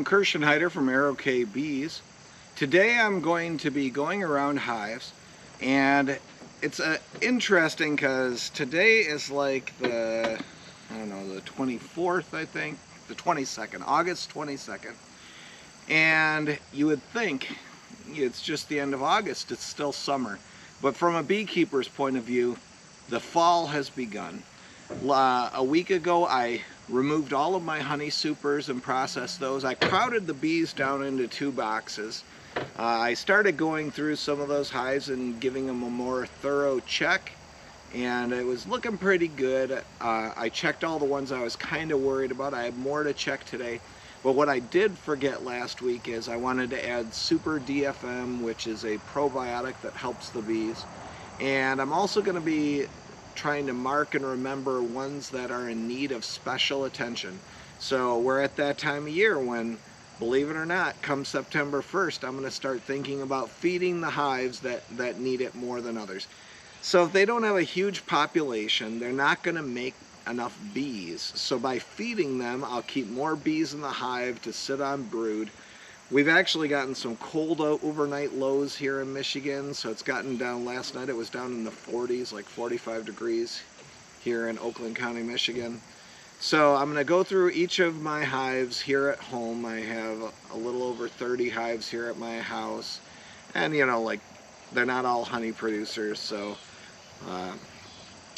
I'm Kirshenheider from Arrow K Bees. Today I'm going to be going around hives, and it's interesting because today is like the, I don't know, the 24th, I think, the 22nd, August 22nd. And you would think it's just the end of August, it's still summer. But from a beekeeper's point of view, the fall has begun. A week ago I removed all of my honey supers and processed those. I crowded the bees down into 2 boxes. I started going through some of those hives and giving them a more thorough check, and it was looking pretty good. I checked all the ones I was kind of worried about. I have more to check today. But what I did forget last week is I wanted to add Super DFM, which is a probiotic that helps the bees. And I'm also going to be trying to mark and remember ones that are in need of special attention. So we're at that time of year when, believe it or not, come September 1st, I'm going to start thinking about feeding the hives that need it more than others. So if they don't have a huge population, they're not going to make enough bees. So by feeding them, I'll keep more bees in the hive to sit on brood. We've actually gotten some cold overnight lows here in Michigan, so it's gotten down. Last night it was down in the 40s, like 45 degrees here in Oakland County, Michigan. So I'm going to go through each of my hives here at home. I have a little over 30 hives here at my house, and you know, like, they're not all honey producers, so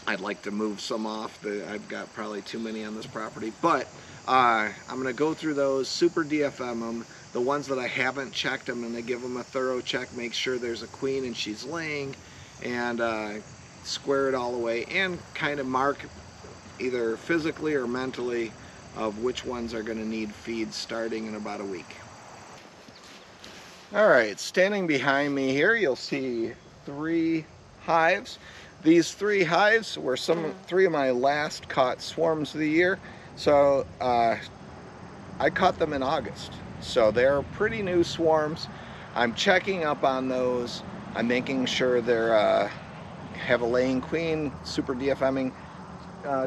I'd like to move some off. I've got probably too many on this property, but I'm going to go through those, Super DFM them. The ones that I haven't checked, I'm going to give them a thorough check, make sure there's a queen and she's laying, and square it all away, and kind of mark either physically or mentally of which ones are going to need feed starting in about a week. Alright, standing behind me here you'll see 3 hives. These 3 hives were 3 of my last caught swarms of the year. So I caught them in August. So they're pretty new swarms. I'm checking up on those. I'm making sure they're have a laying queen, super DFMing.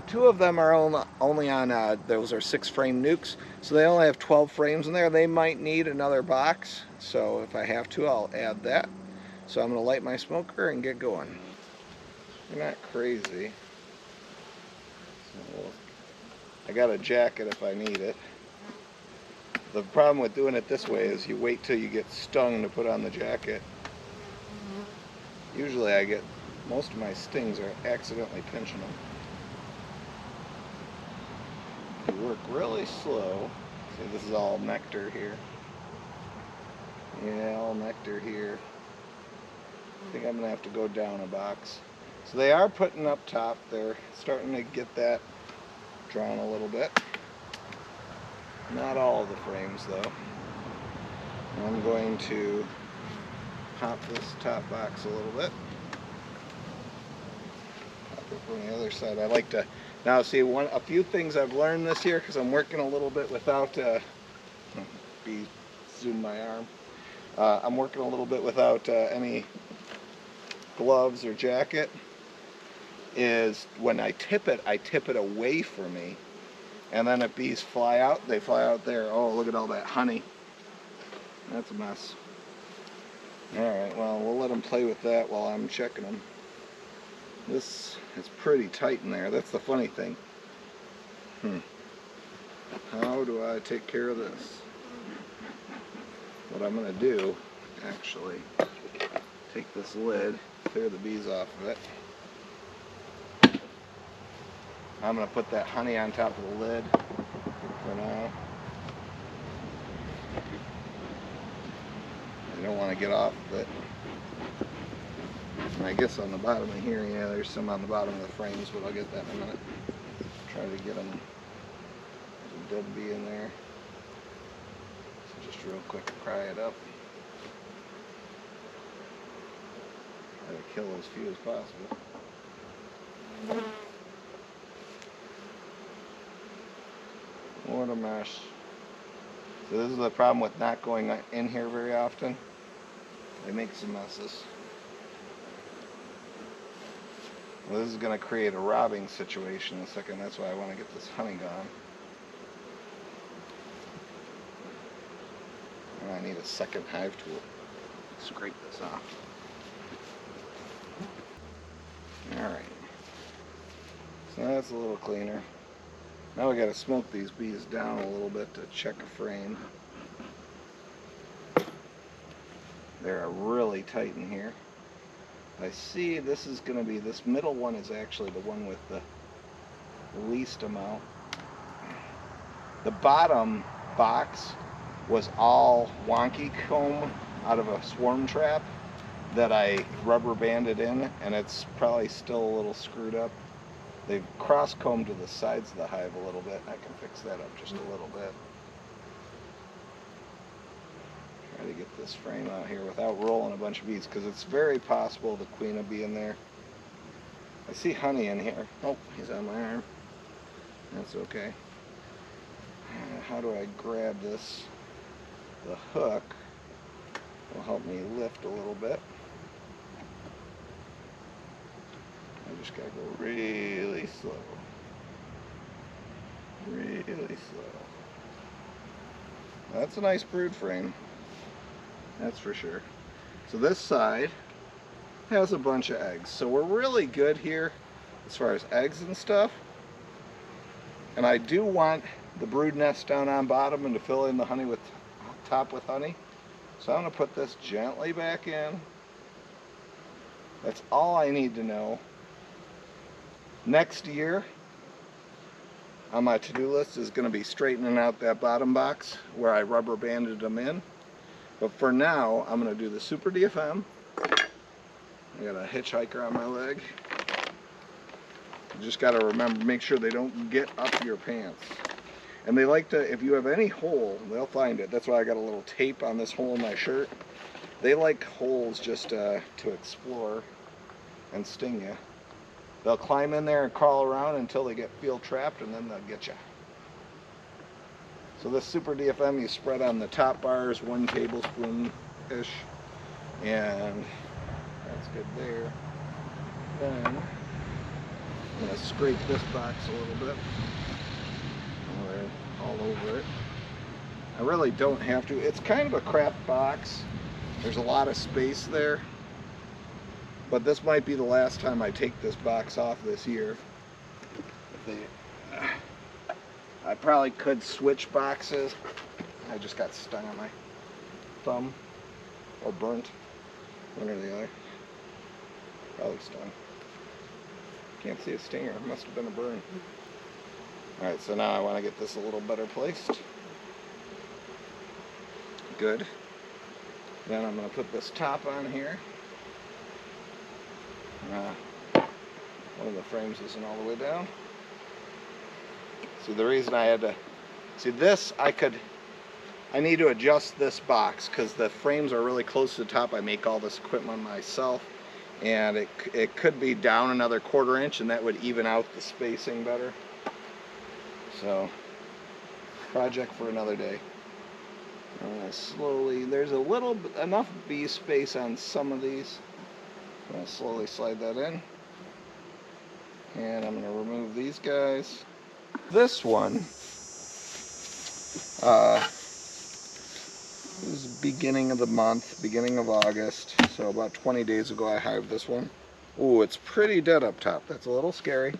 2 of them are only on, those are 6 frame nukes, so they only have 12 frames in there. They might need another box, so if I have to, I'll add that. So I'm going to light my smoker and get going. They're not crazy. So I got a jacket if I need it. The problem with doing it this way is you wait till you get stung to put on the jacket. Usually I get, most of my stings are accidentally pinching them. You work really slow. See, this is all nectar here. Yeah, all nectar here. I think I'm going to have to go down a box. So they are putting up top. They're starting to get that drawn a little bit. Not all of the frames though. I'm going to pop this top box a little bit. Pop it from the other side. I like to, now see, a few things I've learned this year, because I'm working a little bit without, zoom my arm. I'm working a little bit without any gloves or jacket, is when I tip it away from me. And then if bees fly out, they fly out there. Oh, look at all that honey. That's a mess. Alright, well, we'll let them play with that while I'm checking them. This is pretty tight in there. That's the funny thing. How do I take care of this? What I'm going to do, actually, take this lid, clear the bees off of it. I'm going to put that honey on top of the lid for now. I don't want to get off of it. And I guess on the bottom of here, yeah, there's some on the bottom of the frames, but I'll get that in a minute. Try to get them, there's a dead bee in there. So just real quick, pry it up. Try to kill as few as possible. What a mess. So this is the problem with not going in here very often. They make some messes. Well, this is going to create a robbing situation in a second. That's why I want to get this honey gone. And I need a second hive tool. Scrape this off. Alright. So that's a little cleaner. Now we got to smoke these bees down a little bit to check a frame. They're really tight in here. I see this is going to be, this middle one is actually the one with the least amount. The bottom box was all wonky comb out of a swarm trap that I rubber banded in, and it's probably still a little screwed up. They've cross-combed to the sides of the hive a little bit. I can fix that up just a little bit. Try to get this frame out here without rolling a bunch of bees, because it's very possible the queen will be in there. I see honey in here. Oh, he's on my arm. That's okay. How do I grab this? The hook will help me lift a little bit. I just gotta go really slow. Really slow. That's a nice brood frame. That's for sure. So this side has a bunch of eggs. So we're really good here as far as eggs and stuff. And I do want the brood nest down on bottom and to fill in the honey with top with honey. So I'm going to put this gently back in. That's all I need to know. Next year on my to-do list is going to be straightening out that bottom box where I rubber banded them in. But for now, I'm going to do the Super DFM. I got a hitchhiker on my leg. You just got to remember, make sure they don't get up your pants. And they like to, if you have any hole, they'll find it. That's why I got a little tape on this hole in my shirt. They like holes just to explore and sting you. They'll climb in there and crawl around until they feel trapped, and then they'll get you. So this Super DFM you spread on the top bars, 1 tablespoon-ish, and that's good there. Then I'm going to scrape this box a little bit. Oh, they're all over it. I really don't have to. It's kind of a crap box. There's a lot of space there. But this might be the last time I take this box off this year. I probably could switch boxes. I just got stung on my thumb. Or burnt. One or the other. Probably stung. Can't see a stinger. It must have been a burn. Alright, so now I want to get this a little better placed. Good. Then I'm going to put this top on here. One of the frames isn't all the way down. See, the reason I had to... See, this, I need to adjust this box because the frames are really close to the top. I make all this equipment myself. And it could be down another 1/4 inch, and that would even out the spacing better. So, project for another day. I'm going to slowly, there's a little, enough bee space on some of these. I'm going to slowly slide that in. And I'm going to remove these guys. This one is beginning of the month, beginning of August. So about 20 days ago I hived this one. Ooh, it's pretty dead up top. That's a little scary.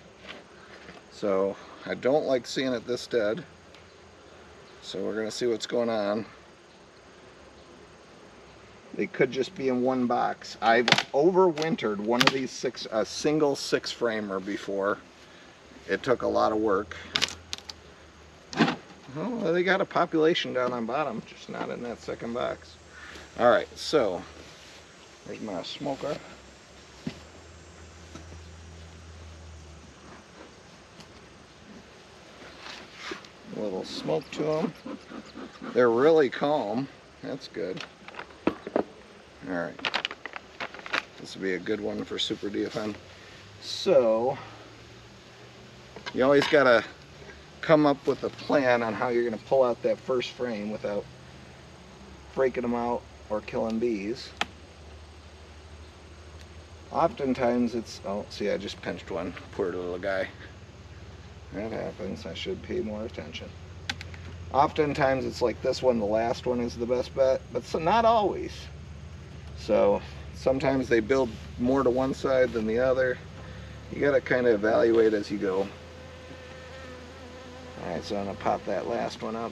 So I don't like seeing it this dead. So we're going to see what's going on. They could just be in one box. I've overwintered one of these a single 6-framer before. It took a lot of work. Well, they got a population down on bottom, just not in that second box. Alright, so there's my smoker. A little smoke to them. They're really calm. That's good. Alright. This will be a good one for Super DFM. So, you always got to come up with a plan on how you're going to pull out that first frame without breaking them out or killing bees. Oftentimes it's, oh, see, I just pinched one. Poor little guy. That happens. I should pay more attention. Oftentimes it's like this one, the last one is the best bet, but so not always. So sometimes they build more to one side than the other. You got to kind of evaluate as you go. All right, so I'm going to pop that last one up.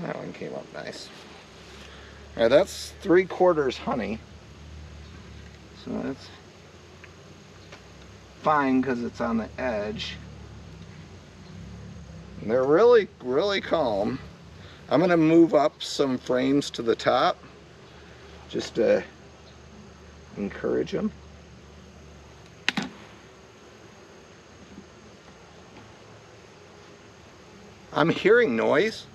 That one came up nice. All right, that's 3/4 honey. So that's fine because it's on the edge. And they're really, really calm. I'm going to move up some frames to the top just to encourage them. I'm hearing noise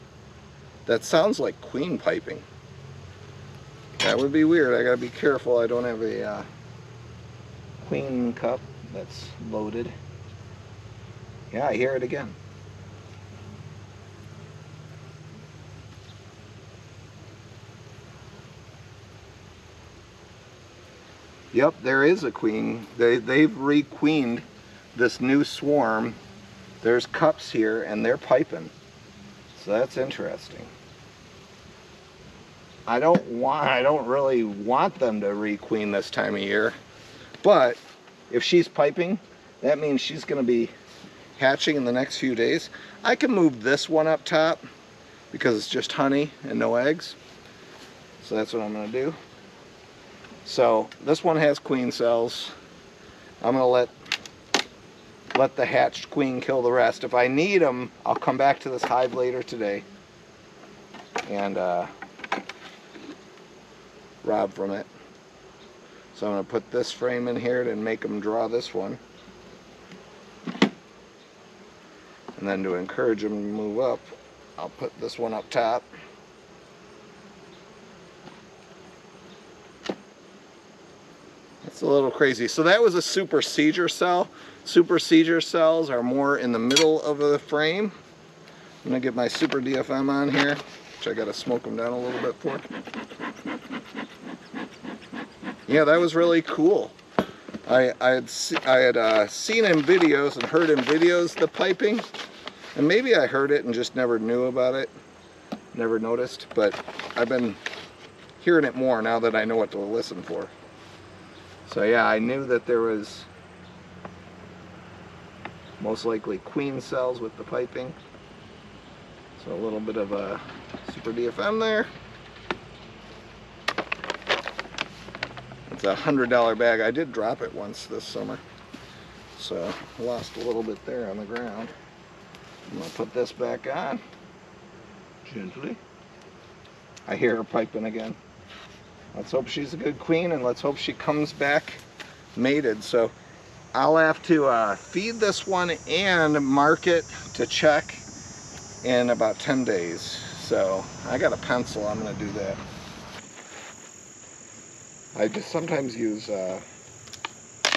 that sounds like queen piping. That would be weird. I gotta be careful I don't have a queen cup that's loaded. Yeah, I hear it again. Yep, there is a queen. They've re-queened this new swarm. There's cups here and they're piping. So that's interesting. I don't really want them to re-queen this time of year, but if she's piping, that means she's going to be hatching in the next few days. I can move this one up top because it's just honey and no eggs. So that's what I'm going to do. So this one has queen cells. I'm going to let the hatched queen kill the rest. If I need them, I'll come back to this hive later today and rob from it. So I'm going to put this frame in here to make them draw this one. And then to encourage them to move up, I'll put this one up top. It's a little crazy. So that was a super seizure cell. Super seizure cells are more in the middle of the frame. I'm going to get my super DFM on here, which I got to smoke them down a little bit for. Yeah, that was really cool. I had seen in videos and heard in videos the piping, and maybe I heard it and just never knew about it, never noticed, but I've been hearing it more now that I know what to listen for. So yeah, I knew that there was most likely queen cells with the piping. So a little bit of a super DFM there. It's a $100 bag. I did drop it once this summer, so I lost a little bit there on the ground. I'm gonna put this back on gently. I hear her piping again. Let's hope she's a good queen, and let's hope she comes back mated. So I'll have to feed this one and mark it to check in about 10 days. So I got a pencil, I'm gonna do that. I just sometimes use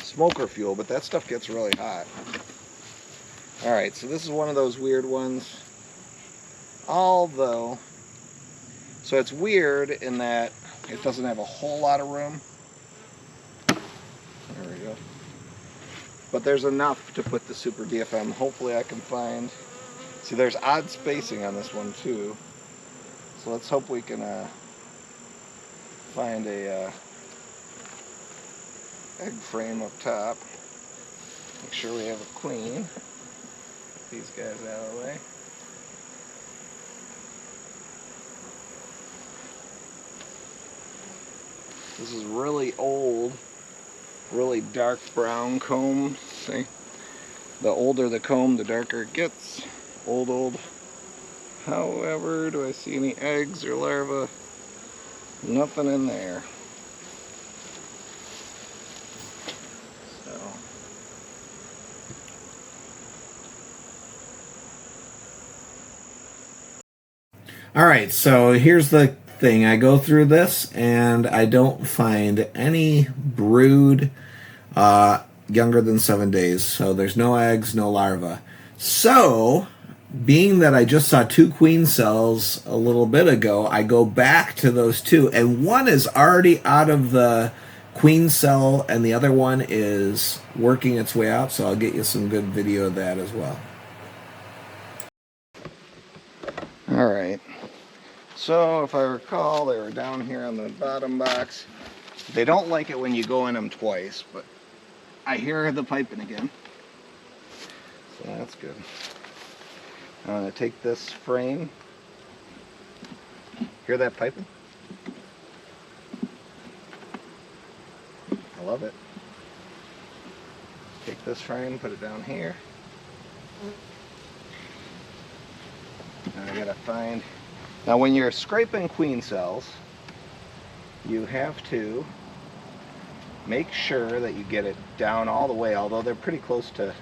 smoker fuel, but that stuff gets really hot. All right, so this is one of those weird ones. Although, so it's weird in that it doesn't have a whole lot of room. There we go. But there's enough to put the super DFM. Hopefully I can find, see there's odd spacing on this one too. So let's hope we can find a egg frame up top. Make sure we have a queen. Get these guys out of the way. This is really old, really dark brown comb. See? The older the comb, the darker it gets. Old. However, do I see any eggs or larvae? Nothing in there. Alright, so here's the thing. I go through this and I don't find any brood younger than 7 days. So there's no eggs, no larvae. So, being that I just saw 2 queen cells a little bit ago, I go back to those 2, and one is already out of the queen cell, and the other one is working its way out, so I'll get you some good video of that as well. Alright, so if I recall, they were down here on the bottom box. They don't like it when you go in them twice, but I hear the piping again, so that's good. I'm going to take this frame. Hear that piping? I love it. Take this frame, put it down here. And I gotta find... Now when you're scraping queen cells, you have to make sure that you get it down all the way, although they're pretty close to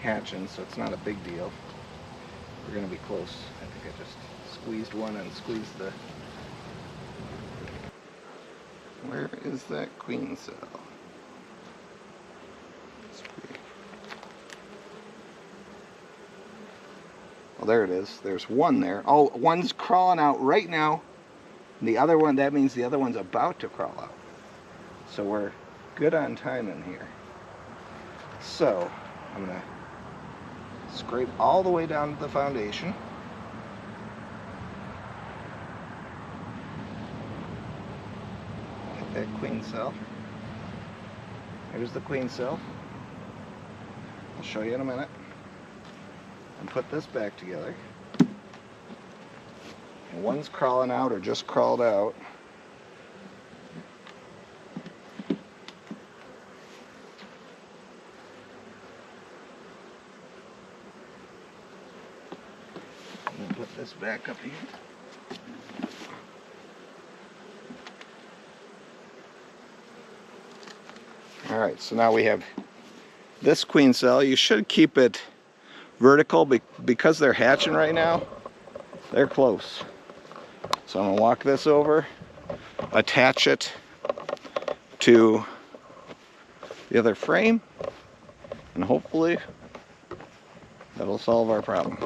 hatching, so it's not a big deal. We're gonna be close. I think I just squeezed one and squeezed the... Where is that queen cell? Well, there it is. There's one there. Oh, one's crawling out right now. The other one, that means the other one's about to crawl out. So we're good on time in here. So I'm gonna scrape all the way down to the foundation. Get that queen cell. Here's the queen cell. I'll show you in a minute. And put this back together. And one's crawling out or just crawled out. And put this back up here. Alright, so now we have this queen cell. You should keep it vertical because they're hatching right now. They're close. So I'm going to walk this over, attach it to the other frame, and hopefully that'll solve our problem.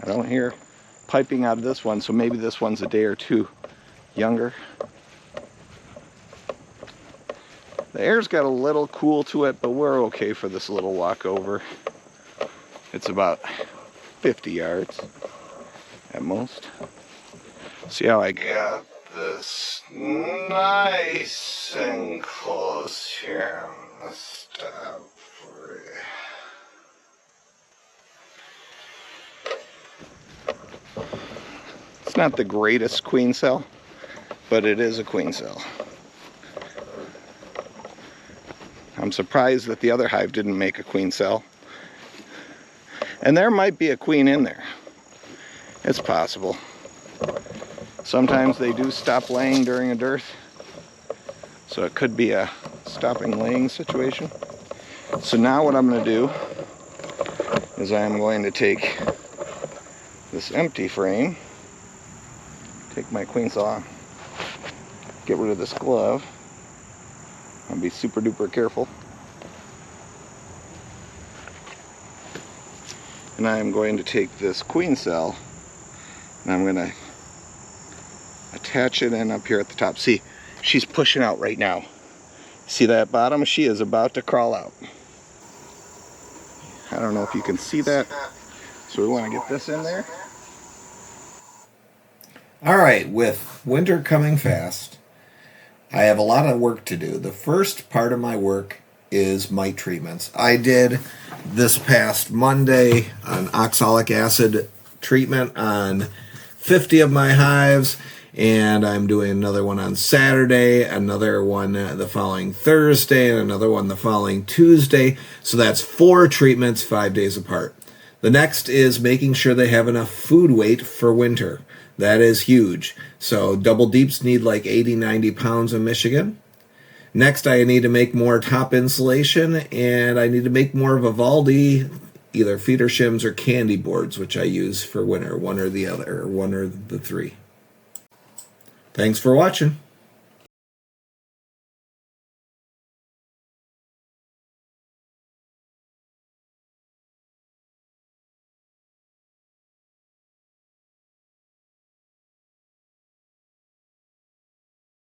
I don't hear piping out of this one, so maybe this one's a day or two younger. The air's got a little cool to it, but we're okay for this little walkover. It's about 50 yards at most. See how I got this nice and close here. Let's stop for it. It's not the greatest queen cell, but it is a queen cell. I'm surprised that the other hive didn't make a queen cell. And there might be a queen in there. It's possible. Sometimes they do stop laying during a dearth. So it could be a stopping laying situation. So now what I'm going to do is I'm going to take this empty frame, take my queen cell, get rid of this glove. I'll be super duper careful. And I'm going to take this queen cell and I'm going to attach it in up here at the top. See, she's pushing out right now. See that bottom? She is about to crawl out. I don't know if you can see that. So we want to get this in there. All right, with winter coming fast, I have a lot of work to do. The first part of my work is mite treatments. I did this past Monday an oxalic acid treatment on 50 of my hives, and I'm doing another one on Saturday, another one the following Thursday, and another one the following Tuesday. So that's 4 treatments 5 days apart. The next is making sure they have enough food weight for winter. That is huge. So double deeps need like 80-90 pounds in Michigan. Next, I need to make more top insulation, and I need to make more Vivaldi, either feeder shims or candy boards, which I use for winter, one or the other, or one or the 3. Thanks for watching.